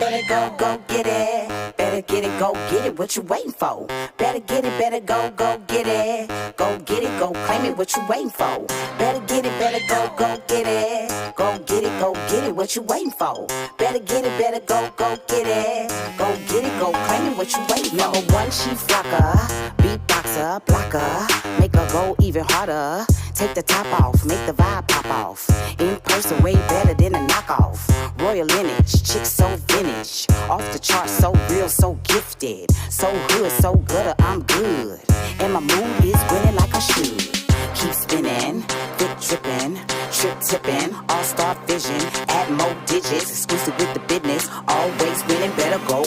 better go get it. Better get it, go get it, what you waiting for? Better get it, better go get it. Go get it, go claim it, what you waiting for? Better get it, better go get it. Go get it, what you waiting for? Better get it, better go get it. Go get it, go claim it, what you waiting for? Number one, she flocker, beatboxer, blocker, make her go even harder. Take the top off, make the vibe pop off. In person, way better than a knockoff. Royal lineage, chick so vintage. Off the chart, so real, so gifted. So hood, so gutter, I'm good. And my mood is winning like I should. Keep spinning, quick tripping, trip tipping, all-star vision, add more digits, exclusive with the business, always winning, better go